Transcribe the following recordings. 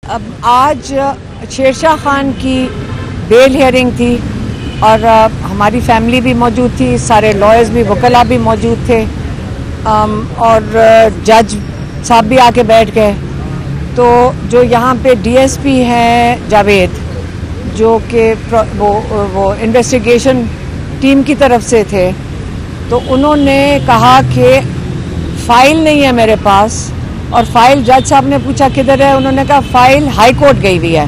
अब आज शेरशाह खान की बेल हियरिंग थी और हमारी फैमिली भी मौजूद थी, सारे लॉयर्स भी, वकला भी मौजूद थे और जज साहब भी आके बैठ गए। तो जो यहाँ पे डीएसपी हैं जावेद, जो कि वो इन्वेस्टिगेशन टीम की तरफ से थे, तो उन्होंने कहा कि फ़ाइल नहीं है मेरे पास। और फाइल जज साहब ने पूछा किधर है, उन्होंने कहा फ़ाइल हाई कोर्ट गई हुई है।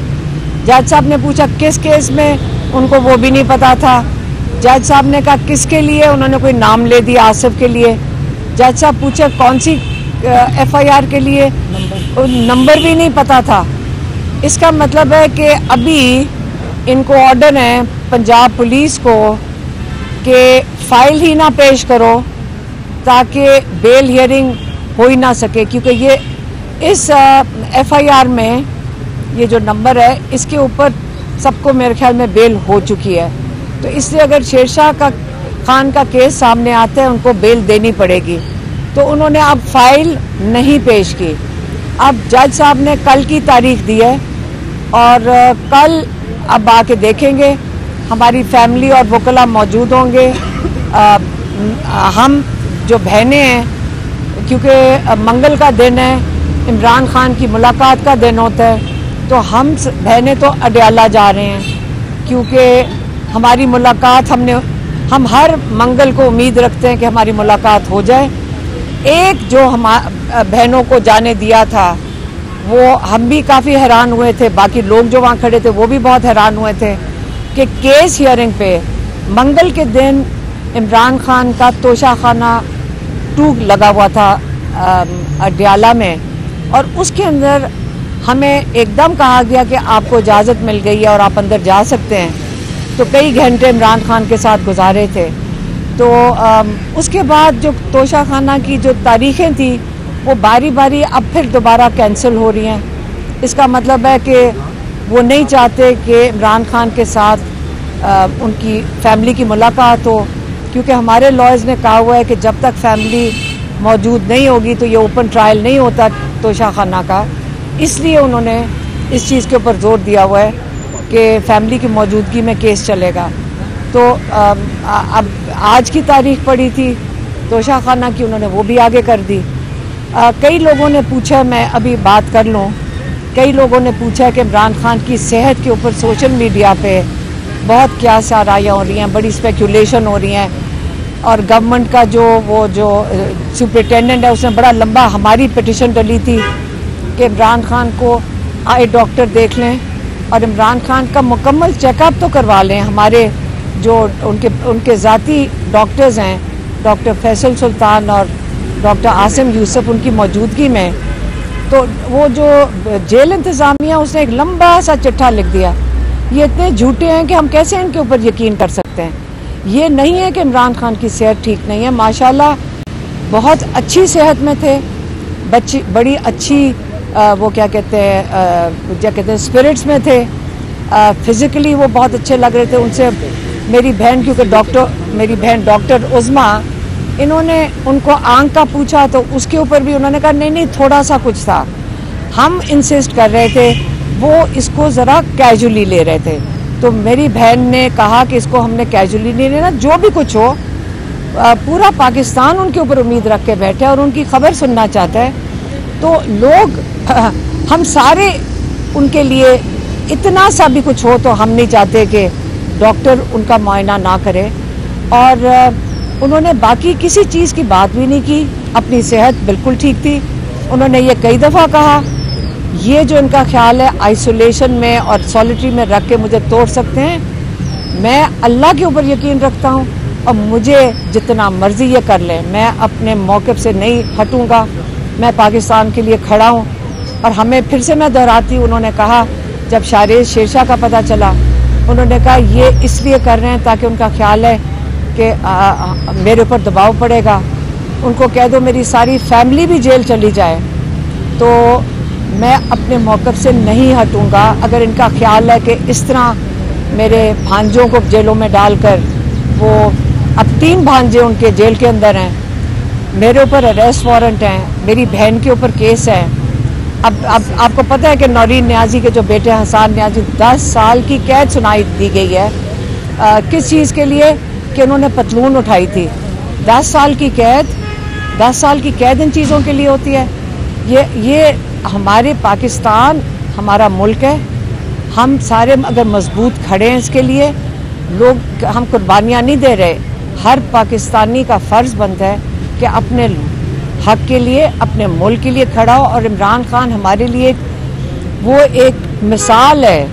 जज साहब ने पूछा किस केस में, उनको वो भी नहीं पता था। जज साहब ने कहा किसके लिए, उन्होंने कोई नाम ले दिया आसिफ के लिए। जज साहब पूछे कौन सी एफआईआर के लिए, नंबर भी नहीं पता था। इसका मतलब है कि अभी इनको ऑर्डर है पंजाब पुलिस को कि फ़ाइल ही ना पेश करो ताकि बेल हियरिंग हो ही ना सके, क्योंकि ये इस एफआईआर में ये जो नंबर है इसके ऊपर सबको मेरे ख्याल में बेल हो चुकी है। तो इसलिए अगर शेरशाह खान का केस सामने आता है उनको बेल देनी पड़ेगी। तो उन्होंने अब फाइल नहीं पेश की। अब जज साहब ने कल की तारीख दी है और कल अब आके देखेंगे। हमारी फैमिली और वकला मौजूद होंगे। हम जो बहनें हैं, क्योंकि मंगल का दिन है, इमरान खान की मुलाकात का दिन होता है, तो हम बहनें तो अडयाला जा रहे हैं, क्योंकि हमारी मुलाकात हम हर मंगल को उम्मीद रखते हैं कि हमारी मुलाकात हो जाए। एक जो हम बहनों को जाने दिया था वो हम भी काफ़ी हैरान हुए थे, बाकी लोग जो वहाँ खड़े थे वो भी बहुत हैरान हुए थे कि केस हियरिंग पे मंगल के दिन इमरान खान का तोशाखाना 2 लगा हुआ था अडयाला में, और उसके अंदर हमें एकदम कहा गया कि आपको इजाज़त मिल गई है और आप अंदर जा सकते हैं। तो कई घंटे इमरान खान के साथ गुजारे थे। तो उसके बाद जो तोशाखाना की जो तारीखें थी वो बारी बारी अब फिर दोबारा कैंसिल हो रही हैं। इसका मतलब है कि वो नहीं चाहते कि इमरान खान के साथ उनकी फैमिली की मुलाकात हो, क्योंकि हमारे लॉयर्स ने कहा हुआ है कि जब तक फैमिली मौजूद नहीं होगी तो ये ओपन ट्रायल नहीं होता तोशाखाना का। इसलिए उन्होंने इस चीज़ के ऊपर जोर दिया हुआ है कि फैमिली की मौजूदगी में केस चलेगा। तो अब आज की तारीख पड़ी थी तोशाखाना की, उन्होंने वो भी आगे कर दी। कई लोगों ने पूछा, मैं अभी बात कर लूँ, कई लोगों ने पूछा कि इमरान खान की सेहत के ऊपर सोशल मीडिया पे बहुत क्या साराइयाँ हो रही हैं, बड़ी स्पेकुलेशन हो रही हैं, और गवर्नमेंट का जो सुपरिटेंडेंट है उसने बड़ा लंबा हमारी पिटिशन डली थी कि इमरान खान को आए डॉक्टर देख लें और इमरान खान का मुकम्मल चेकअप तो करवा लें। हमारे जो उनके ज़ाती डॉक्टर्स हैं, डॉक्टर फैसल सुल्तान और डॉक्टर आसिम यूसुफ, उनकी मौजूदगी में। तो वो जो जेल इंतज़ामिया उसने एक लंबा सा चिट्ठा लिख दिया। ये इतने झूठे हैं कि हम कैसे इनके ऊपर यकीन कर सकते हैं। ये नहीं है कि इमरान खान की सेहत ठीक नहीं है, माशाल्लाह बहुत अच्छी सेहत में थे, बच्ची बड़ी अच्छी वो क्या कहते हैं स्पिरिट्स में थे, फिज़िकली वो बहुत अच्छे लग रहे थे। उनसे मेरी बहन, क्योंकि मेरी बहन डॉक्टर उज़मा, इन्होंने उनको आंख का पूछा तो उसके ऊपर भी उन्होंने कहा नहीं थोड़ा सा कुछ था। हम इंसिस्ट कर रहे थे, वो इसको ज़रा कैजुअली ले रहे थे। तो मेरी बहन ने कहा कि इसको हमने कैजुअली नहीं लेना, जो भी कुछ हो, पूरा पाकिस्तान उनके ऊपर उम्मीद रख के बैठे और उनकी खबर सुनना चाहता है। तो लोग हम सारे उनके लिए इतना सा भी कुछ हो तो हम नहीं चाहते कि डॉक्टर उनका मुआयना ना करे। और उन्होंने बाकी किसी चीज़ की बात भी नहीं की, अपनी सेहत बिल्कुल ठीक थी। उन्होंने ये कई दफ़ा कहा, ये जो इनका ख्याल है आइसोलेशन में और सॉलिटरी में रख के मुझे तोड़ सकते हैं, मैं अल्लाह के ऊपर यकीन रखता हूँ और मुझे जितना मर्जी ये कर लें, मैं अपने मौक़िफ़ से नहीं हटूँगा। मैं पाकिस्तान के लिए खड़ा हूँ। और हमें फिर से मैं दोहराती हूँ, उन्होंने कहा जब शेरशाह का पता चला, उन्होंने कहा ये इसलिए कर रहे हैं ताकि उनका ख्याल है कि मेरे ऊपर दबाव पड़ेगा, उनको कह दो मेरी सारी फैमिली भी जेल चली जाए तो मैं अपने मौक़िफ़ से नहीं हटूँगा। अगर इनका ख्याल है कि इस तरह मेरे भांजों को जेलों में डालकर, वो अब 3 भांजे उनके जेल के अंदर हैं, मेरे ऊपर अरेस्ट वारंट हैं, मेरी बहन के ऊपर केस है, اب آپ کو پتہ ہے کہ نورین نیازی کے جو بیٹے حسان نیازی 10 سال کی قید سنائی دی گئی ہے کس چیز کے لیے کہ انہوں نے پتلون اٹھائی تھی. 10 سال کی قید ان چیزوں کے لیے ہوتی ہے. یہ ہمارے پاکستان ہمارا ملک ہے. ہم سارے اگر مضبوط کھڑے ہیں اس کے لیے, لوگ ہم قربانیاں نہیں دے رہے. ہر پاکستانی کا فرض بنتا ہے کہ اپنے حق کے لیے اپنے ملک کے لیے کھڑا ہو. اور عمران خان ہمارے لیے وہ ایک مثال ہے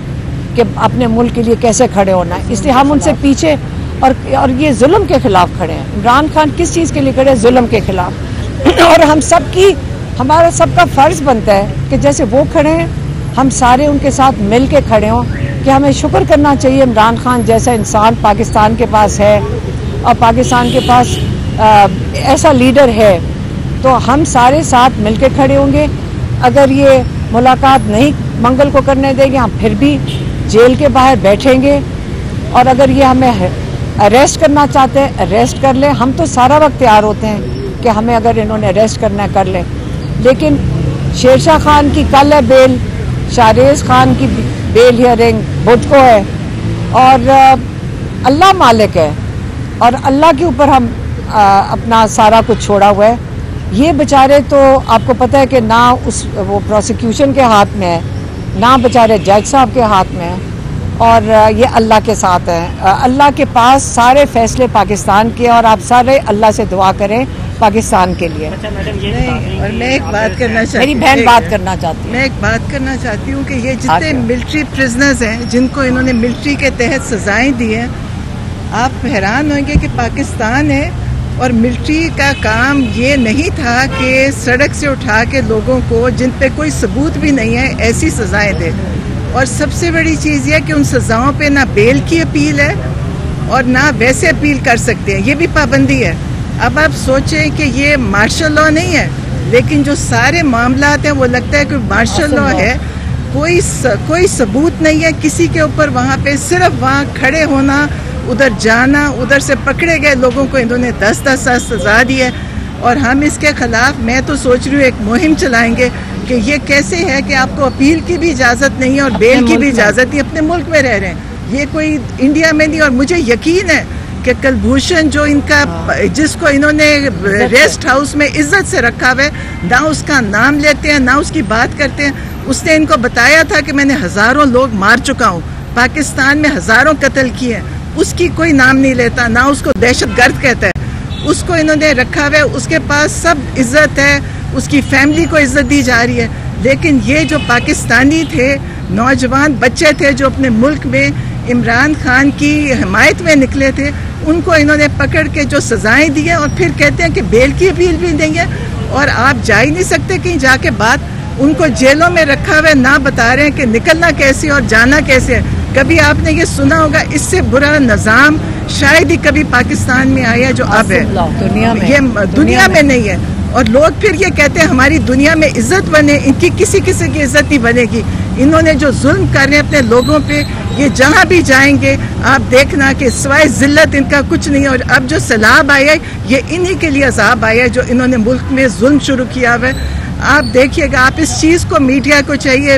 کہ اپنے ملک کے لیے کیسے کھڑے ہونا ہے. اس لیے ہم ان سے پیچھے اور یہ ظلم کے خلاف کھڑے ہیں. عمران خان کس چیز کے لیے کھڑے ہیں؟ ظلم کے خلاف. اور ہمارا سب کا فرض بنتا ہے کہ جیسے وہ کھڑے ہیں ہم سارے ان کے ساتھ مل کے کھڑے ہوں کہ ہمیں شکر کرنا چاہیے عمران خان جیسا انسان پاکستان کے پاس ہے اور پاکستان کے پاس ایسا لیڈر ہے. تو ہم سارے ساتھ مل کے کھڑے ہوں گے. اگر یہ ملاقات نہیں منگل کو کرنے دیں گے ہم پھر بھی جیل کے باہر بیٹھیں گے. اور اگر یہ ہمیں اریسٹ کرنا چاہتے ہیں اریسٹ کر لیں. ہم تو سارا وقت تیار ہوتے ہیں کہ ہمیں اگر انہوں نے اریسٹ کرنا ہے کر لیں. لیکن شیرشاہ خان کی کل ہے بیل, شاہریز خان کی بیل ہیئرنگ بدھ کو ہے, اور اللہ مالک ہے اور اللہ کے اوپر ہم اپنا سارا کچھ چھوڑا ہوا ہے. یہ بیچارے تو آپ کو پتہ ہے کہ نہ وہ پروسیکیوشن کے ہاتھ میں ہے, نہ بیچارے جج صاحب کے ہاتھ میں ہے, اور یہ اللہ کے ساتھ ہیں. اللہ کے پاس سارے فیصلے پاکستان کے, اور آپ سارے اللہ سے دعا کریں پاکستان کے لیے. اور میں ایک بات کرنا چاہتی ہوں, میری بہن بات کرنا چاہتی ہے. میں ایک بات کرنا چاہتی ہوں کہ یہ جتنے ملٹری پرزنرز ہیں جن کو انہوں نے ملٹری کے تحت سزائیں دی ہیں, آپ حیران ہوں گے کہ پاکستان ہے اور ملٹری کا کام یہ نہیں تھا کہ سڑک سے اٹھا کے لوگوں کو جن پہ کوئی ثبوت بھی نہیں ہے ایسی سزائیں دے. اور سب سے بڑی چیز یہ کہ ان سزاؤں پہ نہ بیل کی اپیل ہے اور نہ ویسے اپیل کر سکتے ہیں, یہ بھی پابندی ہے. اب آپ سوچیں کہ یہ مارشل لا نہیں ہے, لیکن جو سارے معاملات ہیں وہ لگتا ہے کہ مارشل لا ہے. کوئی ثبوت نہیں ہے کسی کے اوپر وہاں پہ, صرف وہاں کھڑے ہونا, ادھر جانا, ادھر سے پکڑے گئے لوگوں کو انہوں نے 10-10 سال سزا دی ہے. اور ہم اس کے خلاف میں تو سوچ رہی ہوں ایک مہم چلائیں گے کہ یہ کیسے ہے کہ آپ کو اپیل کی بھی اجازت نہیں ہے اور بیل کی بھی اجازت نہیں, اپنے ملک میں رہ رہے ہیں, یہ کوئی انڈیا میں نہیں. اور مجھے یقین ہے کہ کلبھوشن جو ان کا جس کو انہوں نے ریسٹ ہاؤس میں عزت سے رکھا ہوا ہے, نہ اس کا نام لیتے ہیں نہ اس کی بات کرتے ہیں. اس نے ان کو بتایا تھا کہ میں نے ہزاروں لوگ مار چکا ہوں, پاکستان میں ہزاروں قتل کیے ہیں, اس کی کوئی نام نہیں لیتا, نہ اس کو دہشت گرد کہتا ہے. اس کو انہوں نے رکھا ہوا ہے, اس کے پاس سب عزت ہے, اس کی فیملی کو عزت دی جا رہی ہے. لیکن یہ جو پاکستانی تھے, نوجوان بچے تھے جو اپنے ملک میں عمران خان کی حمایت میں نکلے تھے, ان کو انہوں نے پکڑ کے جو سزائیں دی ہیں اور پھر کہتے ہیں کہ بیل کی اپیل بھی نہیں ہے. اور آپ جا ہی نہیں سکتے کہیں جا کے بات, ان کو جیلوں میں رکھا ہوا ہے, نہ بتا رہے ہیں کہ نکلنا کیسے اور جانا کیسے ہے. کبھی آپ نے یہ سنا ہوگا اس سے برا نظام شاید ہی کبھی پاکستان میں آیا جو اب ہے, یہ دنیا میں نہیں ہے. اور لوگ پھر یہ کہتے ہیں ہماری دنیا میں عزت بنے, ان کی کسی کی عزت نہیں بنے گی. انہوں نے جو ظلم کر رہے ہیں اپنے لوگوں پہ, یہ جہاں بھی جائیں گے آپ دیکھنا کہ سوائے ذلت ان کا کچھ نہیں. اور اب جو سیلاب آیا ہے یہ انہی کے لیے عذاب آیا ہے جو انہوں نے ملک میں ظلم شروع کیا ہوا ہے. آپ دیکھیے گا, آپ اس چیز کو میڈیا کو چاہیے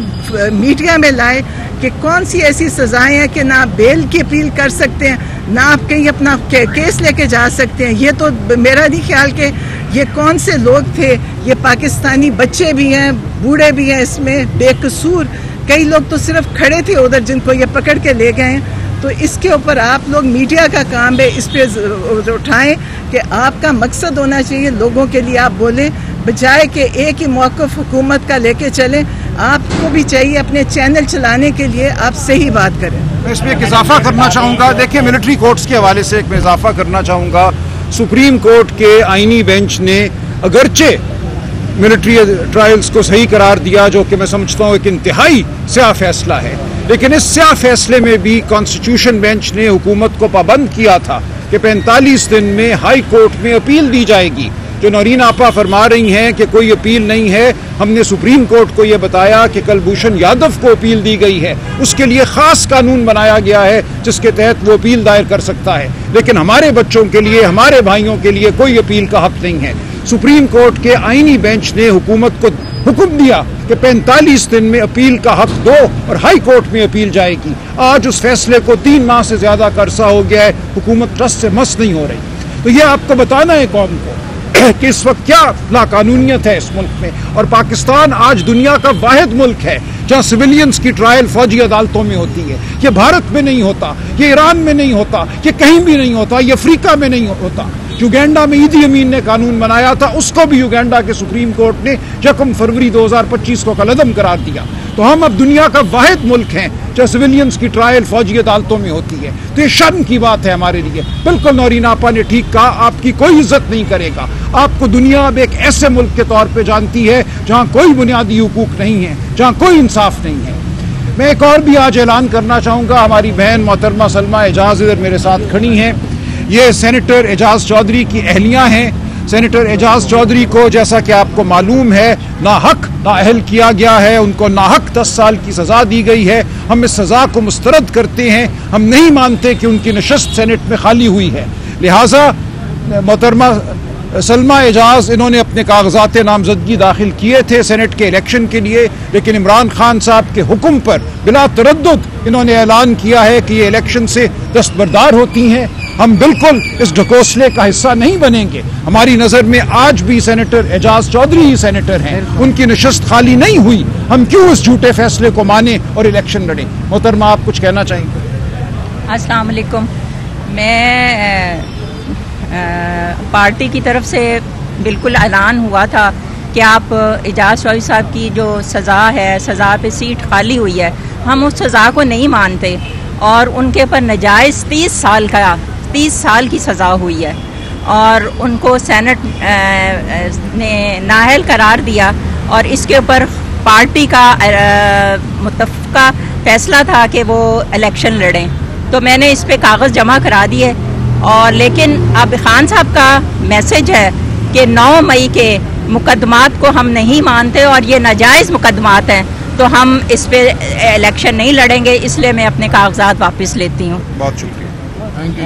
میڈیا میں لائے کہ کون سی ایسی سزائیں ہیں کہ نہ آپ بیل کی اپیل کر سکتے ہیں, نہ آپ کہیں اپنا کیس لے کے جا سکتے ہیں. یہ تو میرا نہیں خیال کہ یہ کون سے لوگ تھے, یہ پاکستانی بچے بھی ہیں, بوڑھے بھی ہیں, اس میں بے قصور. کئی لوگ تو صرف کھڑے تھے ادھر جن کو یہ پکڑ کے لے گئے ہیں. تو اس کے اوپر آپ لوگ میڈیا کا کام ہے اس پہ اٹھائیں کہ آپ کا مقصد ہونا چاہیے لوگوں کے لیے آپ بولیں, بجائے کہ ایک ہی موقف حکومت کا لے کے چلیں. آپ کو بھی چاہیے اپنے چینل چلانے کے لیے آپ صحیح بات کریں. میں اس میں ایک اضافہ کرنا چاہوں گا. دیکھیں ملٹری کورٹس کے حوالے سے ایک میں اضافہ کرنا چاہوں گا. سپریم کورٹ کے آئینی بینچ نے اگرچہ ملٹری ٹرائلز کو صحیح قرار دیا, جو کہ میں سمجھتا ہوں ایک انتہائی سیاہ فیصلہ ہے, لیکن اس سیاہ فیصلے میں بھی کانسٹیٹیوشن بینچ نے حکومت کو پابند کیا تھا کہ 45 دن میں ہائی کورٹ میں اپیل دی جائے گی. جو نورین آپا فرما رہی ہیں کہ کوئی اپیل نہیں ہے, ہم نے سپریم کورٹ کو یہ بتایا کہ کلبھوشن یادو کو اپیل دی گئی ہے, اس کے لیے خاص قانون بنایا گیا ہے جس کے تحت وہ اپیل دائر کر سکتا ہے. لیکن ہمارے بچوں کے لیے, ہمارے بھائیوں کے لیے کوئی اپیل کا حق نہیں ہے. سپریم کورٹ کے آئینی بینچ نے حکومت کو हुक्म दिया कि 45 दिन में अपील का हक दो और हाई कोर्ट में अपील जाएगी। आज उस फैसले को 3 माह से ज्यादा का अरसा हो गया है, हुकूमत ट्रस्ट से मस नहीं हो रही। तो ये आपको बताना है कौम को कि इस वक्त क्या लाकानूनियत है इस मुल्क में। और पाकिस्तान आज दुनिया का वाहिद मुल्क है जहाँ सिविलियंस की ट्रायल फौजी अदालतों में होती है। ये भारत में नहीं होता, ये ईरान में नहीं होता, ये कहीं भी नहीं होता, ये अफ्रीका में नहीं होता। युगांडा में ईदी अमीन ने कानून बनाया था, उसको भी युगांडा के सुप्रीम कोर्ट ने 1 फरवरी 2025 को कलअदम करार दिया। तो हम अब दुनिया का वाहिद मुल्क हैं जहाँ सिविलियंस की ट्रायल फौजी अदालतों में होती है। तो ये शर्म की बात है हमारे लिए। बिल्कुल नौरीन आपा ने ठीक कहा, आपकी कोई इज्जत नहीं करेगा। आपको दुनिया अब एक ऐसे मुल्क के तौर पे जानती है जहाँ कोई बुनियादी हुकूक नहीं है, जहाँ कोई इंसाफ नहीं है। मैं एक और भी आज ऐलान करना चाहूँगा, हमारी बहन मोहतरमा सलमा एजाज इधर मेरे साथ खड़ी हैं। ये सेनेटर एजाज चौधरी की अहलियाँ हैं। सेनेटर एजाज चौधरी को जैसा कि आपको मालूम है नाहक नाअहल किया गया है, उनको नाहक 10 साल की सज़ा दी गई है। हम इस सज़ा को मुस्तरद करते हैं। हम नहीं मानते कि उनकी नशस्त सेनेट में खाली हुई है। लिहाजा मोहतरमा सलमा एजाज इन्होंने अपने कागजात नामजदगी दाखिल किए थे सेनेट के इलेक्शन के लिए, लेकिन इमरान खान साहब के हुक्म पर बिला तरद्दुद इन्होंने ऐलान किया है कि ये इलेक्शन से दस्तबरदार होती हैं। हम बिल्कुल इस ढकोसले का हिस्सा नहीं बनेंगे। हमारी नज़र में आज भी सेनेटर एजाज चौधरी ही सेनेटर हैं, उनकी नशस्त खाली नहीं हुई। हम क्यों इस झूठे फैसले को माने और इलेक्शन लड़ें? मोहतरमा आप कुछ कहना चाहेंगे? अस्सलाम वालेकुम। मैं पार्टी की तरफ से बिल्कुल ऐलान हुआ था कि आप एजाज चौधरी साहब की जो सज़ा है, सज़ा पे सीट खाली हुई है, हम उस सज़ा को नहीं मानते और उनके ऊपर नाजायज़ 30 साल की सज़ा हुई है और उनको सेनेट ने नाअहल करार दिया और इसके ऊपर पार्टी का मुत्तफ़क़ा फैसला था कि वो इलेक्शन लड़ें। तो मैंने इस पे कागज़ जमा करा दिए और लेकिन अब खान साहब का मैसेज है कि 9 मई के मुकदमात को हम नहीं मानते और ये नाजायज़ मुकदमात हैं, तो हम इस पे इलेक्शन नहीं लड़ेंगे। इसलिए मैं अपने कागजात वापस लेती हूँ। बहुत शुक्रिया। Thank you.